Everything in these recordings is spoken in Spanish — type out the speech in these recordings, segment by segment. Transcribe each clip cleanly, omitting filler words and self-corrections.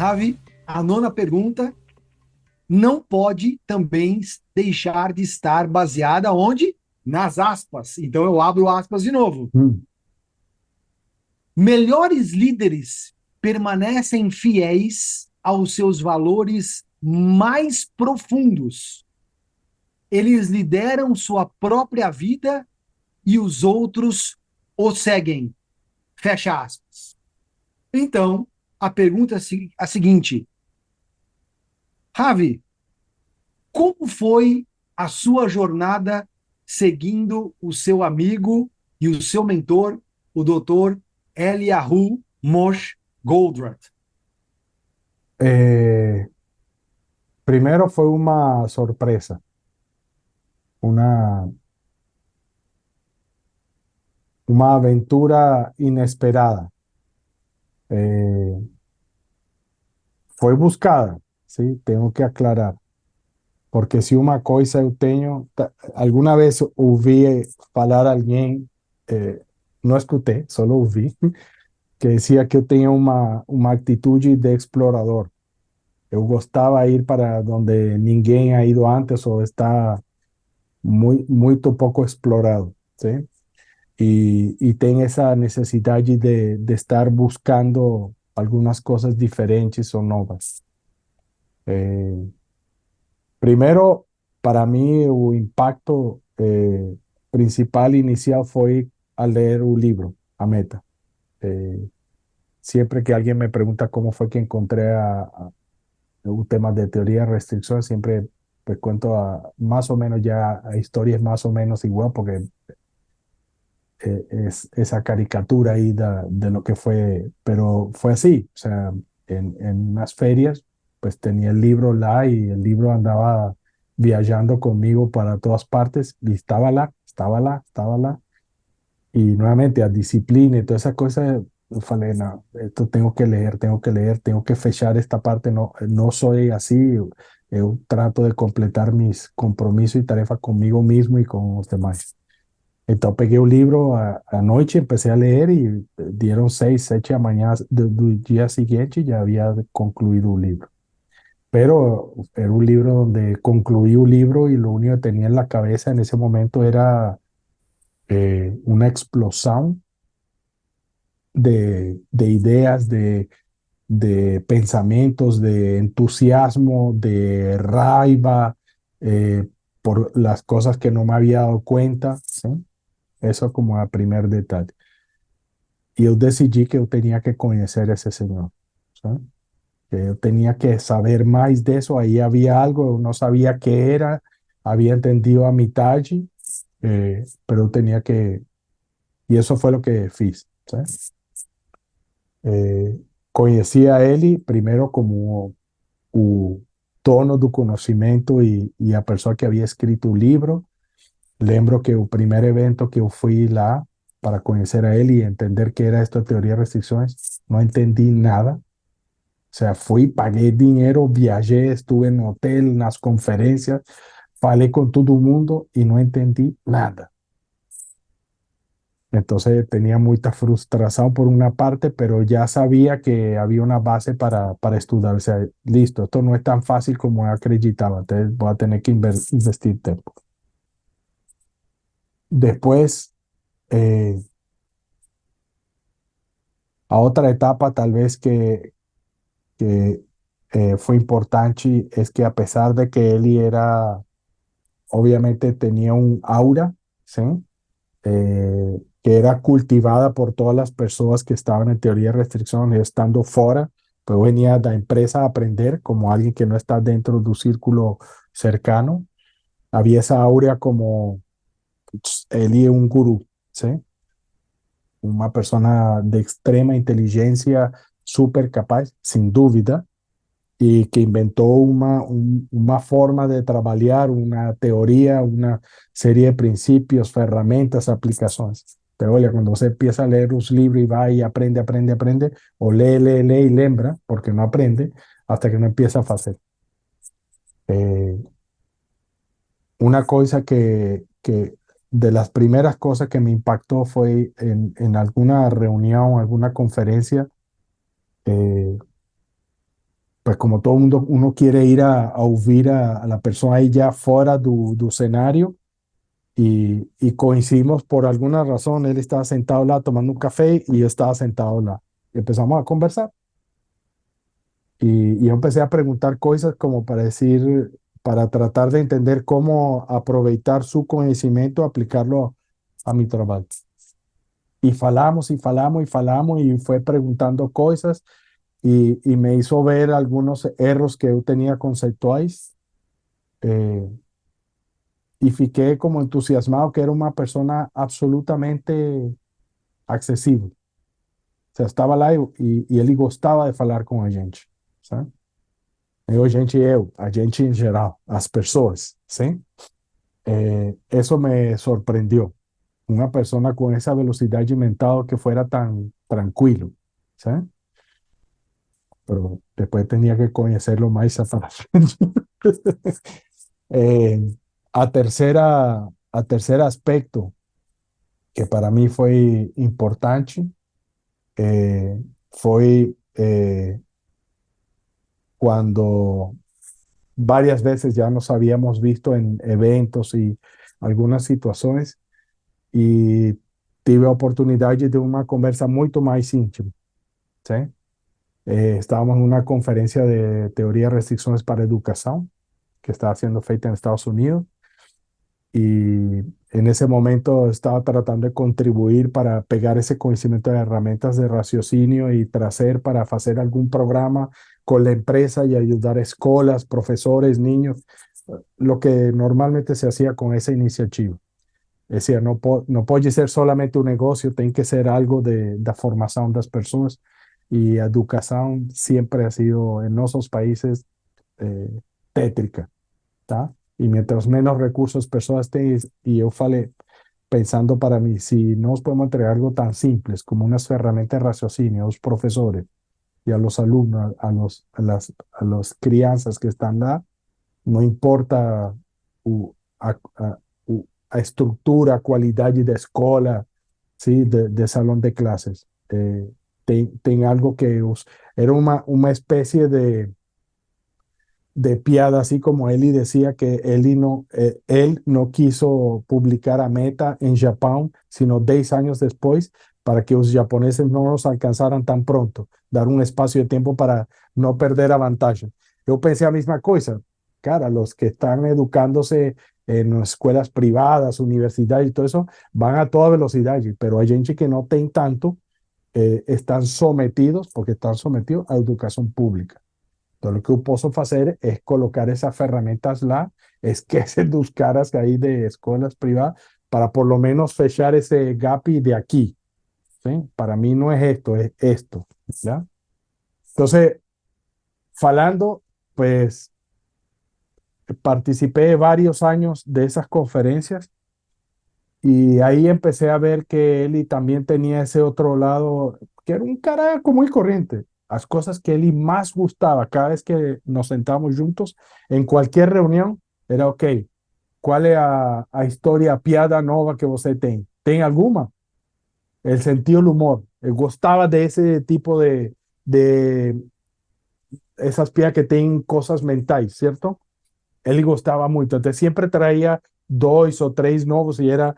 Ravi, a nona pergunta não pode também deixar de estar baseada onde? Nas aspas. Então eu abro aspas de novo. Mm. Melhores líderes permanecem fiéis aos seus valores mais profundos. Eles lideram sua própria vida e os outros o seguem. Fecha aspas. Então, a pergunta é a seguinte: Ravi, como foi a sua jornada seguindo o seu amigo e o seu mentor, o Dr. Eliyahu Moshe Goldratt? Eh, Primero fue una sorpresa, una, una aventura inesperada. Eh, Fue buscada, ¿sí? Tengo que aclarar, porque si una cosa yo tengo, alguna vez oí falar a alguien, no escuché, solo oí, que decía que yo tenía una actitud de explorador. Yo gostava ir para donde ninguém ha ido antes o está muy poco explorado, ¿sí? Y tengo esa necesidad de estar buscando algunas cosas diferentes o nuevas. Eh, Primero, para mí, el impacto principal inicial fue al leer un libro, a Meta. Eh, Siempre que alguien me pregunta cómo fue que encontré a un tema de teoría de restricción, siempre pues cuento más o menos ya a historias más o menos igual, porque es esa caricatura ahí de lo que fue, pero fue así, o sea, en unas ferias, pues tenía el libro lá y el libro andaba viajando conmigo para todas partes y estaba lá, estaba lá, estaba lá. Y nuevamente a disciplina y todas esas cosas, yo falei, no, esto tengo que leer, tengo que fechar esta parte, no, no soy así, yo trato de completar mis compromisos y tarefas conmigo mismo y con los demás. Entonces pegué un libro a noche, empecé a leer y dieron 6, 7 de la mañana del día siguiente y ya había concluido un libro. Pero era un libro donde concluí un libro y lo único que tenía en la cabeza en ese momento era una explosión de ideas, de pensamientos, de entusiasmo, de raiva por las cosas que no me había dado cuenta, ¿sí? Eso como el primer detalle. Y yo decidí que yo tenía que conocer a ese señor, ¿sí? Que yo tenía que saber más de eso. Ahí había algo, yo no sabía qué era, había entendido a mitad, pero tenía que, y eso fue lo que fiz, ¿sí? Conheci a ele primeiro como o dono do conhecimento e a pessoa que havia escrito o livro. Lembro que o primeiro evento que eu fui lá para conhecer a ele e entender que era esta teoria de restrições, não entendi nada. O sea, fui, paguei dinheiro, viajei, estuve no hotel, nas conferências, falei com todo mundo e não entendi nada. Entonces tenía mucha frustración por una parte, pero ya sabía que había una base para estudiar. O sea, listo, esto no es tan fácil como acreditaba, entonces voy a tener que investir tiempo. Después, eh, a otra etapa tal vez que fue importante es que a pesar de que Eli era, obviamente tenía un aura, ¿sí? Que era cultivada por todas las personas que estaban en teoría de restricción, estando fuera, pues venía de la empresa a aprender como alguien que no está dentro de un círculo cercano. Había esa aura como él y un gurú, ¿sí? Una persona de extrema inteligencia, súper capaz, sin duda, y que inventó una forma de trabajar, una teoría, una serie de principios, herramientas, aplicaciones. Pero oye, cuando se empieza a leer los libros y va y aprende, aprende, aprende, o lee, lee, lee y lembra, porque no aprende, hasta que no empieza a hacer. Eh, una cosa que de las primeras cosas que me impactó fue en alguna reunión, alguna conferencia, eh, pues como todo mundo, uno quiere ir a ouvir a la persona ahí ya fuera do cenário, y coincidimos por alguna razón. Él estaba sentado lá tomando un café y yo estaba sentado lá. Y empezamos a conversar. Y yo empecé a preguntar cosas como para decir, para tratar de entender cómo aprovechar su conocimiento, aplicarlo a mi trabajo. Y falamos y falamos y falamos y fue preguntando cosas y me hizo ver algunos errores que yo tenía conceptuales, eh, y fiqué como entusiasmado que era una persona absolutamente accessível. O sea, estava lá e ele gostava de falar com a gente, sabe? Eu, gente, a gente em geral, as pessoas, sim? Eso me sorprendió. Una persona con esa velocidad mental que fuera tan tranquilo, ¿sabes? Pero después tenía que conocerlo más para frente. eh, a tercer aspecto que para mí fue importante, fue cuando varias veces ya nos habíamos visto en eventos y algunas situaciones y tuve oportunidad de una conversa mucho más íntima, ¿sí? Estábamos en una conferencia de teoría de restricciones para educación que estaba siendo feita en Estados Unidos, y en ese momento estaba tratando de contribuir para pegar ese conocimiento de herramientas de raciocinio y tracer para hacer algún programa con la empresa y ayudar a escuelas, profesores, niños, lo que normalmente se hacía con esa iniciativa. Es decir, no puede ser solamente un negocio, tiene que ser algo de formación de las personas, y educación siempre ha sido en nuestros países tétrica, ¿tá? Y mientras menos recursos personas tienen, y yo falei, pensando para mí, si nos podemos entregar algo tan simples como unas herramientas de raciocinio a los profesores y a los alumnos, a las crianças que están lá, no importa o, a estructura, a qualidade da escola, ¿sí? De salón de clases. Ten algo que era una especie de piada, así como Eli decía que él no quiso publicar a Meta en Japón, sino 10 años después, para que los japoneses no nos alcanzaran tan pronto, dar un espacio de tiempo para no perder a ventaja. Yo pensé la misma cosa, cara, los que están educándose en escuelas privadas, universidades y todo eso, van a toda velocidad, pero hay gente que no tiene tanto, están sometidos, porque están sometidos a educación pública. Entonces, lo que yo puedo hacer es colocar esas herramientas lá, es que se dos caras ahí de escuelas privadas, para por lo menos fechar ese gap de aquí, ¿sí? Para mí no es esto, es esto, ¿ya? Entonces, falando, pues participé varios años de esas conferencias, y ahí empecé a ver que Eli también tenía ese otro lado, que era un carajo muy corriente. Las cosas que Eli más gustaba cada vez que nos sentábamos juntos, en cualquier reunión, era, ok, ¿cuál es a historia piada nova que usted tiene? ¿Tiene alguna? El sentido del humor. Él gustaba de ese tipo de esas piadas que tienen cosas mentales, ¿cierto? Él le gostava muito. Até sempre traía 2 ou 3 novos e era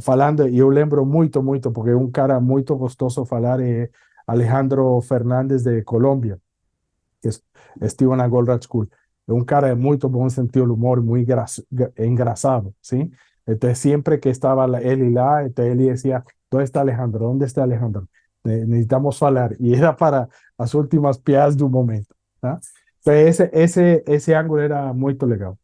falando. E eu lembro muito, muito, porque um cara muito gostoso falar é Alejandro Fernández de Colômbia, que estuvo na Goldrat School. É um cara muito bom sentido do humor, muito engraçado, sim? Então, sempre que estava ele lá, então ele dizia, onde está Alejandro? Onde está Alejandro? Necesitamos falar. E era para as últimas piadas do momento, tá? Entonces, ese ángulo era muy legal.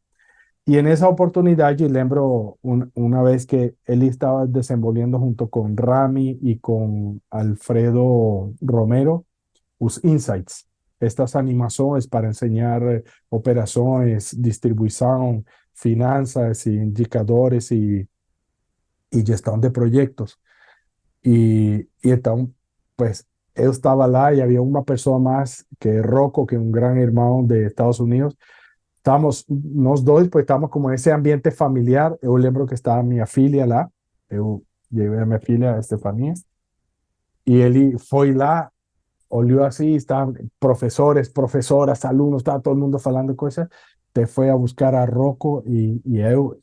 Y en esa oportunidad, yo lembro una vez que él estaba desenvolviendo junto con Rami y con Alfredo Romero, los Insights, estas animaciones para enseñar operaciones, distribución, finanzas, y indicadores y gestión de proyectos. Y entonces, pues, yo estaba lá y había una persona más que Rocco, que es un gran hermano de Estados Unidos. Estábamos, nós dois, pues estamos como en ese ambiente familiar. Yo lembro que estaba mi filha lá, yo llevé a mi filha, a Estefanía, y él fue lá olhou assim, estavam professores, professoras, alunos, estava todo mundo falando coisas, te foi a buscar a Rocco e eu,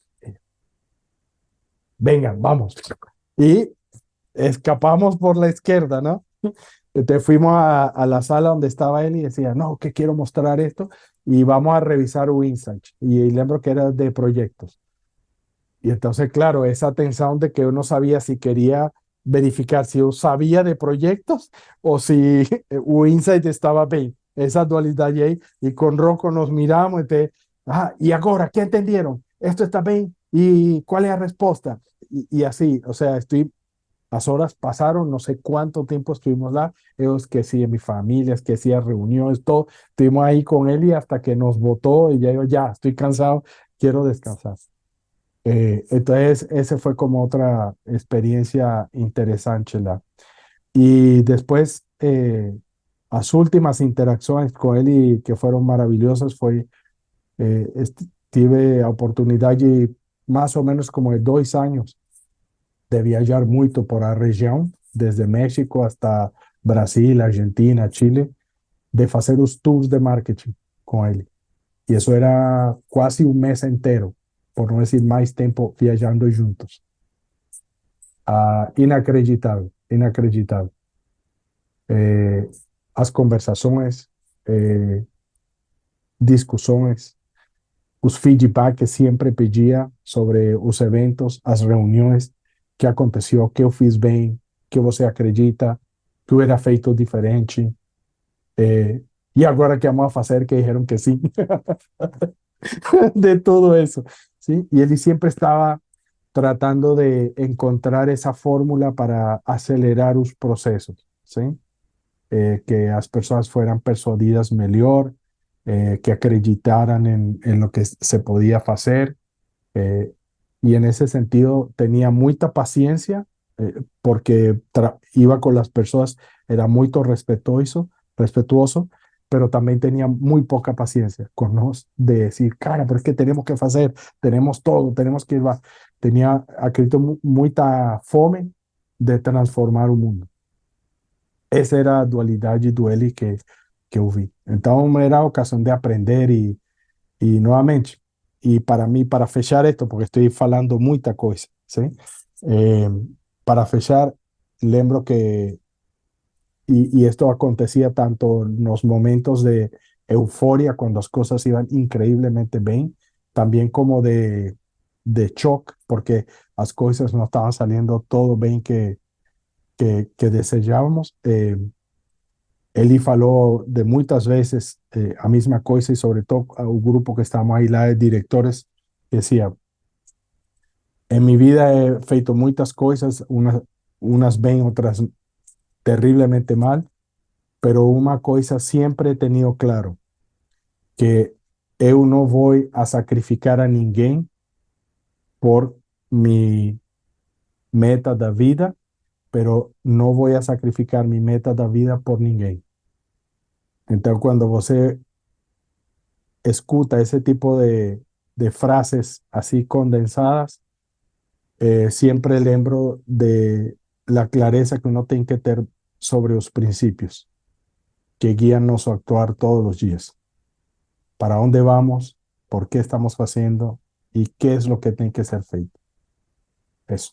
venga, vamos. Y escapamos por la izquierda, ¿no? Entonces fuimos a la sala donde estaba él y decía, no, que quiero mostrar esto y vamos a revisar un insight. Y lembro que era de proyectos. Y entonces, claro, esa tensión de que yo no sabía si quería verificar si yo sabía de proyectos o si un insight estaba bien. Esa dualidad ahí. Y con Rocco nos miramos y y ahora, ¿qué entendieron? ¿Esto está bien? ¿Y cuál es la respuesta? Y así, o sea, las horas pasaron, no sé cuánto tiempo estuvimos lá, ellos que sí, en mi familia, que sí, a reuniones, todo, estuvimos ahí con él y hasta que nos votó y ya yo, ya, estoy cansado, quiero descansar. Entonces, ese fue como otra experiencia interesante. Y después, las últimas interacciones con él y que fueron maravillosas fue, tuve oportunidad de más o menos como de 2 años de viajar mucho por la región, desde México hasta Brasil, Argentina, Chile, de hacer los tours de marketing con él. Y eso era casi un mes entero, por no decir más tiempo, viajando juntos. Inacreditable, inacreditable. Las conversaciones, eh, discusiones, los feedback que siempre pedía sobre los eventos, las reuniones, que aconteció, que eu fiz bem, que você acredita, que hubiera feito diferente. Y ahora que vamos a hacer, que dijeron que sí. De todo eso, ¿sí? Y él siempre estaba tratando de encontrar esa fórmula para acelerar los procesos, ¿sí? Que las personas fueran persuadidas mejor, que acreditaran en lo que se podía hacer. eh, y en ese sentido tenía mucha paciencia porque iba con las personas, era muy respetuoso, pero también tenía muy poca paciencia con nos de decir, cara, pero es que tenemos que hacer, tenemos todo, tenemos que ir. Tenía, acredito, mucha fome de transformar el mundo. Esa era a dualidade do ele que eu vi. Então, era a ocasião de aprender e novamente, e para mim, para fechar esto, porque estou falando muita coisa, ¿sí? Eh, para fechar, lembro que, y esto acontecía tanto en los momentos de euforia, cuando las cosas iban increíblemente bien, también como de shock, porque las cosas no estaban saliendo todo bien que desejábamos. Ele falou de muitas vezes a mesma coisa e, sobretudo, o grupo que estamos aí lá de diretores dizia: em minha vida he feito muitas coisas, unas bem, outras terrivelmente mal, pero uma coisa sempre he tenido claro, que eu não vou a sacrificar a ninguém por mi meta da vida, pero não vou a sacrificar mi meta da vida por ninguém. Então, quando você escuta ese tipo de frases así condensadas, siempre lembro de la clareza que uno tiene que tener sobre los principios que guían nuestro actuar todos los días. ¿Para dónde vamos? ¿Por qué estamos haciendo? ¿Y qué es lo que tiene que ser feito? Eso.